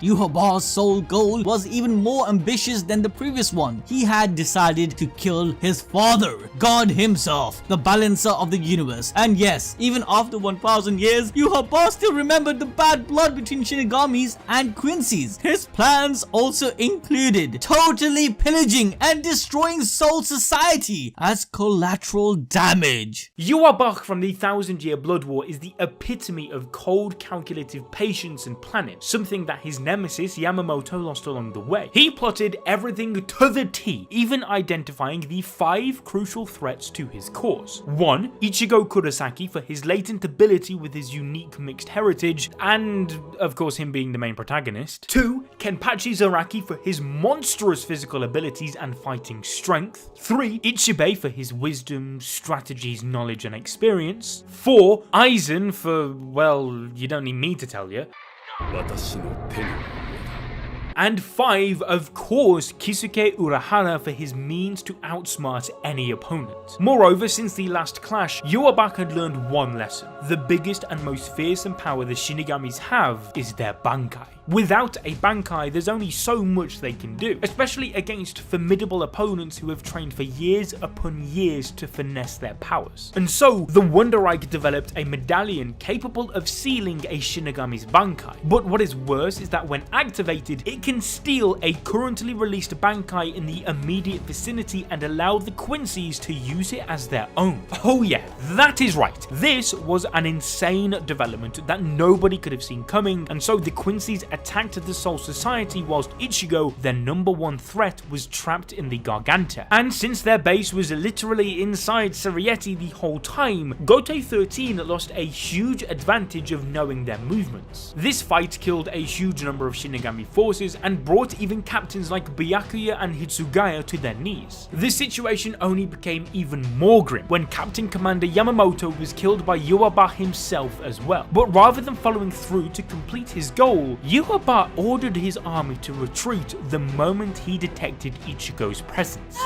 Yhwach's sole goal was even more ambitious than the previous one. He had decided to kill his father, God himself, the balancer of the universe. And yes, even after 1000 years, Yhwach still remembered the bad blood between Shinigamis and Quincy's. His plans also included totally pillaging and destroying Soul Society as collateral damage. Yhwach from the 1000-Year Blood War is the epitome of cold, calculative patience and planning, something that his nemesis Yamamoto lost along the way. He plotted everything to the T, even identifying the 5 crucial threats to his cause. 1. Ichigo Kurosaki for his latent ability with his unique mixed heritage, and of course him being the main protagonist. 2. Kenpachi Zaraki for his monstrous physical abilities and fighting strength. 3. Ichibei for his wisdom, strategies, knowledge and experience. 4. Aizen for, well, you don't need me to tell you. And 5, of course, Kisuke Urahara for his means to outsmart any opponent. Moreover, since the last clash, Yhwach had learned one lesson. The biggest and most fearsome power the Shinigamis have is their Bankai. Without a Bankai, there's only so much they can do, especially against formidable opponents who have trained for years upon years to finesse their powers. And so, the Wonder Ike developed a medallion capable of sealing a Shinigami's Bankai. But what is worse is that when activated, it can steal a currently released Bankai in the immediate vicinity and allow the Quincy's to use it as their own. Oh yeah, that is right. This was an insane development that nobody could have seen coming, and so the Quincy's attacked the Soul Society whilst Ichigo, their #1 threat, was trapped in the Garganta. And since their base was literally inside Sarietti the whole time, Gote 13 lost a huge advantage of knowing their movements. This fight killed a huge number of Shinigami forces and brought even captains like Byakuya and Hitsugaya to their knees. This situation only became even more grim when Captain Commander Yamamoto was killed by Yhwach himself as well. But rather than following through to complete his goal, Yhwach ordered his army to retreat the moment he detected Ichigo's presence.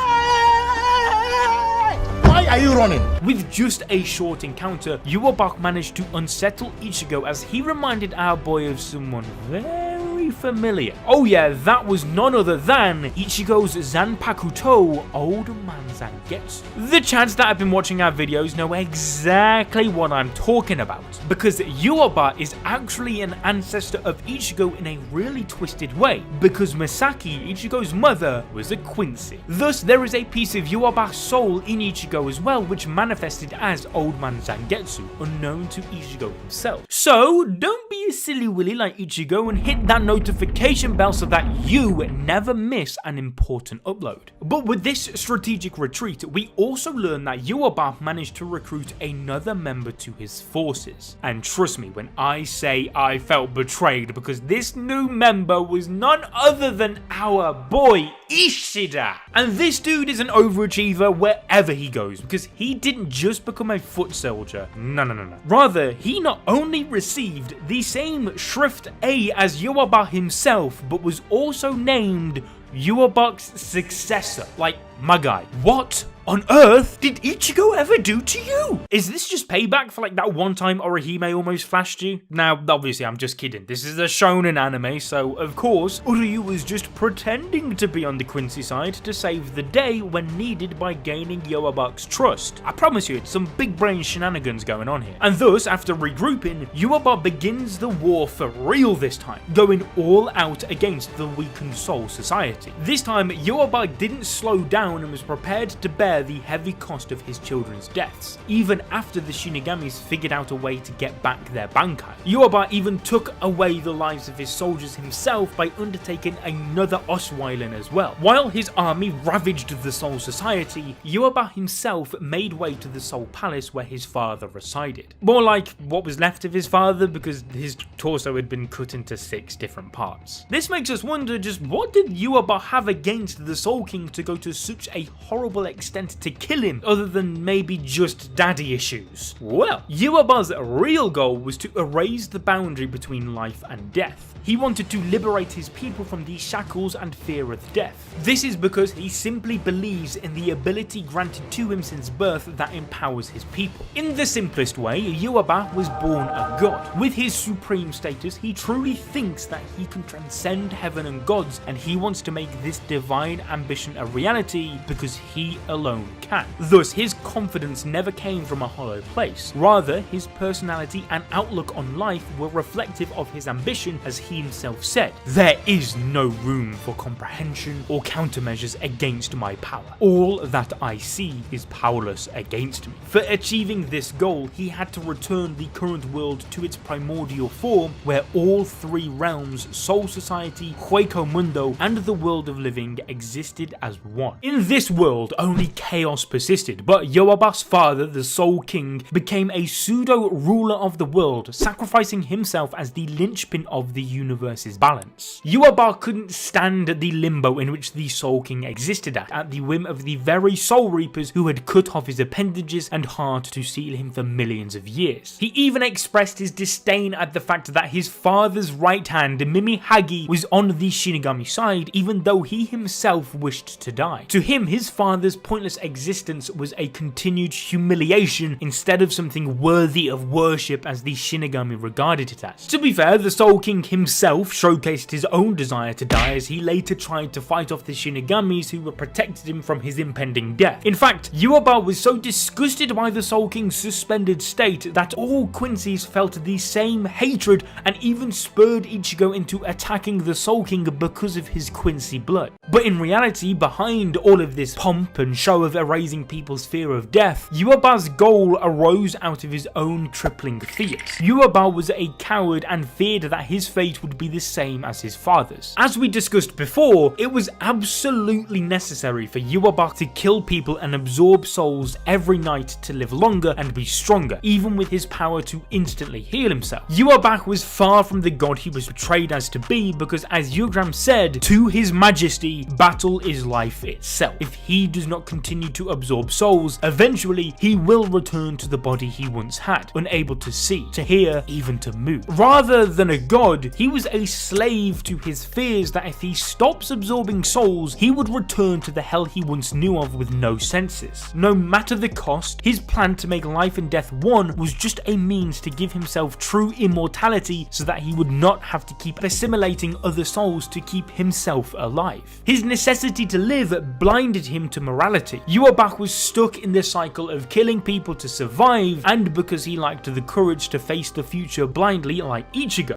Why are you running? With just a short encounter, Yhwach managed to unsettle Ichigo as he reminded our boy of someone very familiar. Oh yeah, that was none other than Ichigo's Zanpakuto, Old Man Zangetsu. The chads that have been watching our videos know exactly what I'm talking about, because Yhwach is actually an ancestor of Ichigo in a really twisted way, because Misaki, Ichigo's mother, was a Quincy. Thus, there is a piece of Yhwach's soul in Ichigo as well, which manifested as Old Man Zangetsu, unknown to Ichigo himself. So, don't be a silly willy like Ichigo and hit that notification bell so that you never miss an important upload. But with this strategic retreat, we also learn that Yhwach managed to recruit another member to his forces. And trust me when I say I felt betrayed, because this new member was none other than our boy Ishida. And this dude is an overachiever wherever he goes, because he didn't just become a foot soldier. No. Rather, he not only received the same Schrift A as Yhwach himself, but was also named Yhwach's successor, like my guy. What on earth did Ichigo ever do to you? Is this just payback for like that one time Orihime almost flashed you? Now, obviously I'm just kidding. This is a shonen anime, so of course, Uryu was just pretending to be on the Quincy side to save the day when needed by gaining Yhwach's trust. I promise you, it's some big brain shenanigans going on here. And thus, after regrouping, Yhwach begins the war for real this time, going all out against the weakened Soul Society. This time, Yhwach didn't slow down and was prepared to bear the heavy cost of his children's deaths, even after the Shinigamis figured out a way to get back their Bankai. Yhwach even took away the lives of his soldiers himself by undertaking another Osweilen as well. While his army ravaged the Soul Society, Yhwach himself made way to the Soul Palace where his father resided. More like what was left of his father, because his torso had been cut into 6 different parts. This makes us wonder just what did Yhwach have against the Soul King to go to such a horrible extent to kill him, other than maybe just daddy issues? Well, Yhwach's real goal was to erase the boundary between life and death. He wanted to liberate his people from the shackles and fear of death. This is because he simply believes in the ability granted to him since birth that empowers his people. In the simplest way, Yhwach was born a god. With his supreme status, he truly thinks that he can transcend heaven and gods, and he wants to make this divine ambition a reality because he alone can. Thus, his confidence never came from a hollow place. Rather, his personality and outlook on life were reflective of his ambition, as he himself said, "There is no room for comprehension or countermeasures against my power. All that I see is powerless against me." For achieving this goal, he had to return the current world to its primordial form, where all three realms, Soul Society, Hueco Mundo, and the world of living existed as one. In this world, only chaos persisted, but Yhwach's father, the Soul King, became a pseudo-ruler of the world, sacrificing himself as the linchpin of the universe's balance. Yhwach couldn't stand the limbo in which the Soul King existed at the whim of the very Soul Reapers who had cut off his appendages and heart to seal him for millions of years. He even expressed his disdain at the fact that his father's right hand, Mimi Hagi, was on the Shinigami side, even though he himself wished to die. To him, his father's pointless existence was a continued humiliation instead of something worthy of worship as the Shinigami regarded it as. To be fair, the Soul King himself showcased his own desire to die, as he later tried to fight off the Shinigamis who were protected him from his impending death. In fact, Yhwach was so disgusted by the Soul King's suspended state that all Quincy's felt the same hatred and even spurred Ichigo into attacking the Soul King because of his Quincy blood. But in reality, behind all of this pomp and show of erasing people's fear of death, Yhwach's goal arose out of his own crippling fears. Yhwach was a coward and feared that his fate would be the same as his father's. As we discussed before, it was absolutely necessary for Yhwach to kill people and absorb souls every night to live longer and be stronger, even with his power to instantly heal himself. Yhwach was far from the god he was portrayed as to be, because as Yugram said, "To his majesty, battle is life itself. If he does not continue to absorb souls, eventually he will return to the body he once had, unable to see, to hear, even to move." Rather than a god, he was a slave to his fears that if he stops absorbing souls, he would return to the hell he once knew of with no senses. No matter the cost, his plan to make life and death one was just a means to give himself true immortality so that he would not have to keep assimilating other souls to keep himself alive. His necessity to live blinded him to morality. Yhwach was stuck in the cycle of killing people to survive, and because he lacked the courage to face the future blindly like Ichigo.